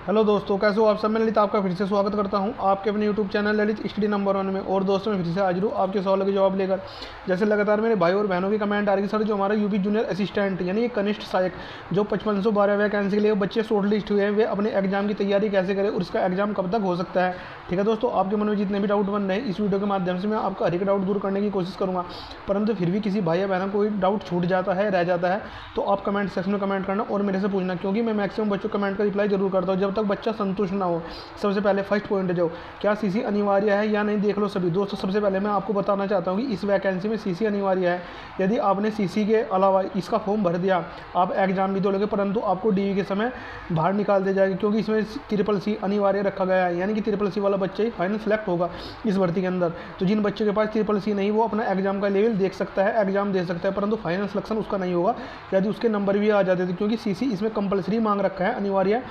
Hello दोस्तों, कैसे हो आप सब। मैं ललित आपका फिर से स्वागत करता हूं आपके अपने YouTube channel Lalit study number 1 में। और दोस्तों मैं फिर से हाजिर हूं आपके सवालों के जवाब लेकर। जैसे लगातार मेरे भाई और बहनों की कमेंट आ रही है, सर जो हमारा यूपी जूनियर असिस्टेंट यानी कि कनिष्ठ सहायक जो 5512 वैकेंसी के लिए बच्चे शॉर्ट लिस्ट हुए हैं, वे अपने एग्जाम की तैयारी कैसे करें और इसका एग्जाम कब तक हो सकता है। ठीक है दोस्तों, आपके मन में जितने भी डाउट बन रहे हैं इस वीडियो के माध्यम से मैं आपका हर एक डाउट दूर करने की कोशिश करूँगा। परंतु फिर भी किसी भाई या बहन को कोई डाउट छूट जाता है, रह जाता है, तो आप कमेंट सेक्शन में कमेंट करना और मेरे से पूछना, क्योंकि मैं मैक्सिमम बच्चों कमेंट का रिप्लाई जरूर करता हूँ जब तक बच्चा संतुष्ट ना हो। सबसे पहले फर्स्ट पॉइंट है जो क्या सीसी अनिवार्य है या नहीं, देख लो सभी दोस्तों। सबसे पहले मैं आपको बताना चाहता हूँ कि इस वैकेंसी में सीसी अनिवार्य है। यदि आपने सीसी के अलावा इसका फॉर्म भर दिया, आप एग्जाम भी दोगे, परंतु आपको डीवी के समय बाहर निकाल दिया जाएगा, क्योंकि इसमें ट्रिपल सी अनिवार्य रखा गया है। यानी कि ट्रिपल सी वाला बच्चा ही फाइनल सेलेक्ट होगा इस भर्ती के अंदर। तो जिन बच्चों के पास ट्रिपल सी नहीं, वो अपना एग्जाम का लेवल देख सकता है, एग्जाम दे सकता है, परंतु फाइनल सिलेक्शन उसका नहीं होगा यदि उसके नंबर भी आ जाते थे, क्योंकि सीसी इसमें कंपलसरी मांग रखा है, अनिवार्य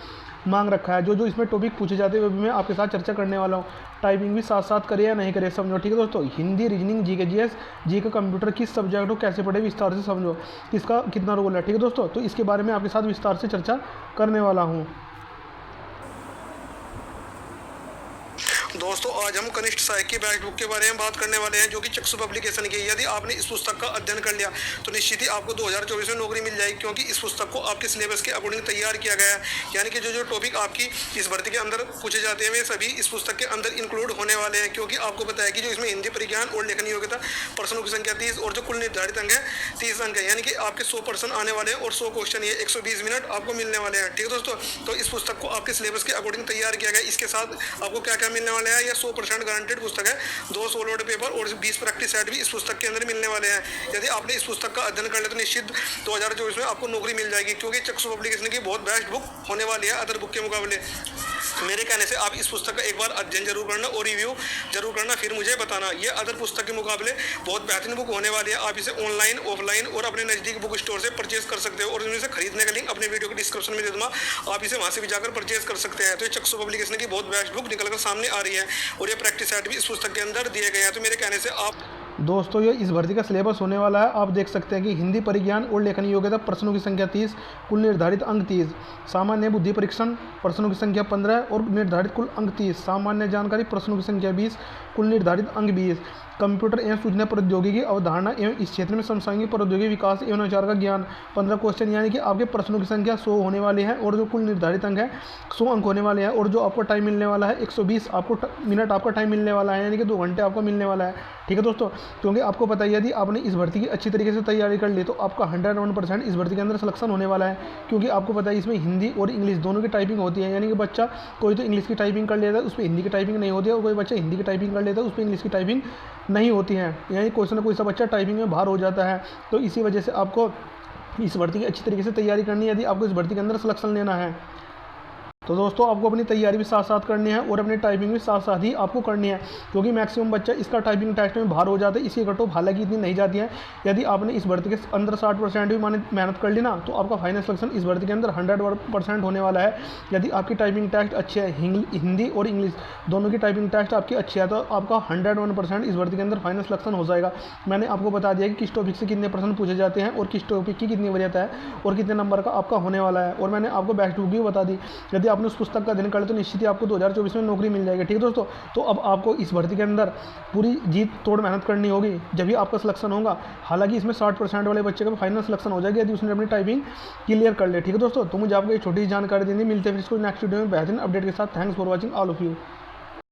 मांग रखा है। जो इसमें टॉपिक पूछे जाते हैं वो भी मैं आपके साथ चर्चा करने वाला हूँ। टाइपिंग भी साथ साथ करे या नहीं करे समझो। ठीक है दोस्तों, Hindi, reasoning, GK, GS, GK, computer किस सब्जेक्ट को कैसे पढ़े विस्तार से समझो, इसका कितना रोल है। ठीक है दोस्तों, तो इसके बारे में आपके साथ विस्तार से चर्चा करने वाला हूँ। दोस्तों आज हम कनिष्ठ सहायक की बैच बुक के बारे में बात करने वाले हैं, जो कि चक्षु पब्लिकेशन की। यदि आपने इस पुस्तक का अध्ययन कर लिया तो निश्चित ही आपको 2024 में नौकरी मिल जाएगी, क्योंकि इस पुस्तक को आपके सिलेबस के अकॉर्डिंग तैयार किया गया है। यानी कि जो टॉपिक आपकी इस भर्ती के अंदर पूछे जाते हैं वे सभी इस पुस्तक के अंदर इंक्लूड होने वाले हैं। क्योंकि आपको पता है कि जो इसमें हिंदी परिज्ञान और लेखन योग्यता प्रश्नों की संख्या 30 और जो कुल निर्धारित अंक है 30 अंक है। यानी कि आपके 100 प्रश्न आने वाले हैं और 100 क्वेश्चन, ये 120 मिनट आपको मिलने वाले हैं। ठीक है दोस्तों, तो इस पुस्तक को आपके सिलेबस के अकॉर्डिंग तैयार किया गया। इसके साथ आपको क्या क्या मिलने वाले हैं, यह 100% गारंटेड पुस्तक है। 2 सोलो पेपर और 20 प्रैक्टिस सेट भी इस पुस्तक के अंदर मिलने वाले हैं। यदि आपने इस पुस्तक का अध्ययन कर लिया तो निश्चित 2024 में आपको नौकरी मिल जाएगी, क्योंकि चक्षु पब्लिकेशन की बहुत बेस्ट बुक होने वाली है अदर बुक के मुकाबले। मेरे कहने से आप इस पुस्तक का एक बार अध्ययन जरूर करना और रिव्यू जरूर करना, फिर मुझे बताना। ये अदर पुस्तक के मुकाबले बहुत बेहतरीन बुक होने वाली है। आप इसे ऑनलाइन, ऑफलाइन और अपने नज़दीक बुक स्टोर से परचेज कर सकते हो, और इनमें से खरीदने का लिंक अपने वीडियो के डिस्क्रिप्शन में दे दूंगा, आप इसे वहाँ से भी जाकर परचेज कर सकते हैं। तो ये चक्षु पब्लिकेशन की बहुत बेस्ट बुक निकलकर सामने आ रही है, और ये प्रैक्टिस सेट भी इस पुस्तक के अंदर दिए गए हैं। तो मेरे कहने से आप दोस्तों ये इस भर्ती का सिलेबस होने वाला है। आप देख सकते हैं कि हिंदी परिज्ञान और लेखन योग्यता प्रश्नों की संख्या 30, कुल निर्धारित अंक 30, सामान्य बुद्धि परीक्षण प्रश्नों की संख्या 15 और निर्धारित कुल अंक 30, सामान्य जानकारी प्रश्नों की संख्या 20, कुल निर्धारित अंक 20, कंप्यूटर एवं सूचना प्रौद्योगिकी अवधारणा एवं इस क्षेत्र में समसामयिक प्रौद्योगिकी विकास एवं नवाचार का ज्ञान 15 क्वेश्चन। यानी कि आपके प्रश्नों की संख्या 100 होने वाली है, और जो कुल निर्धारित अंक है 100 अंक होने वाले हैं, और जो आपको टाइम मिलने वाला है 120 आपको मिनट आपका टाइम मिलने वाला है, यानी कि 2 घंटे आपको मिलने वाला है। ठीक है दोस्तों, क्योंकि आपको पता है यदि आपने इस भर्ती की अच्छी तरीके से तैयारी कर ली तो आपका 101% इस भर्ती के अंदर सिलेक्शन होने वाला है। क्योंकि आपको पता है इसमें हिंदी और इंग्लिश दोनों की टाइपिंग होती है। यानी कि बच्चा कोई तो इंग्लिश की टाइपिंग कर लेता है, उस पर हिंदी की टाइपिंग नहीं होती है, और कोई बच्चा हिंदी की टाइपिंग कर लेता है, उस पर इंग्लिश की टाइपिंग नहीं होती है। यानी कोई ना कोई सा बच्चा टाइपिंग में बाहर हो जाता है। तो इसी वजह से आपको इस भर्ती की अच्छी तरीके से तैयारी करनी है, यदि आपको इस भर्ती के अंदर सिलेक्शन लेना है। तो दोस्तों आपको अपनी तैयारी भी साथ साथ करनी है और अपनी टाइपिंग भी साथ साथ ही आपको करनी है, क्योंकि मैक्सिमम बच्चा इसका टाइपिंग टेस्ट में बाहर हो जाता है। इसकी कट ऑफ हालांकि इतनी नहीं जाती है। यदि आपने इस भर्ती के अंदर 60% भी मेहनत कर ली ना, तो आपका फाइनल सिलेक्शन इस भर्ती के अंदर 100% होने वाला है। यदि आपकी टाइपिंग टेस्ट अच्छी है, हिंदी और इंग्लिश दोनों की टाइपिंग टेस्ट आपकी अच्छी है, तो आपका 101% इस भर्ती के अंदर फाइनल सिलेक्शन हो जाएगा। मैंने आपको बता दिया कि किस टॉपिक से कितने प्रश्न पूछे जाते हैं और किस टॉपिक की कितनी वरीयता है और कितने नंबर का आपका होने वाला है, और मैंने आपको बेस्ट बुक भी बता दी। यदि आपने उस पुस्तक का अध्ययन कर तो निश्चित ही आपको 2024 में नौकरी मिल जाएगी। ठीक है दोस्तों, तो अब आपको इस भर्ती के अंदर पूरी जीत तोड़ मेहनत करनी होगी, जब भी आपका सिलेक्शन होगा। हालांकि इसमें 60% वाले बच्चे का फाइनल सिलेक्शन हो जाएगा यदि उसने अपनी टाइपिंग क्लियर कर ले। ठीक है दोस्तों, तो मुझे आपको एक छोटी सी जानकारी देनी। मिलते हैं फिर इसको नेक्स्ट वीडियो में बेहतरीन अपडेट के साथ। Thanks for watching all of you.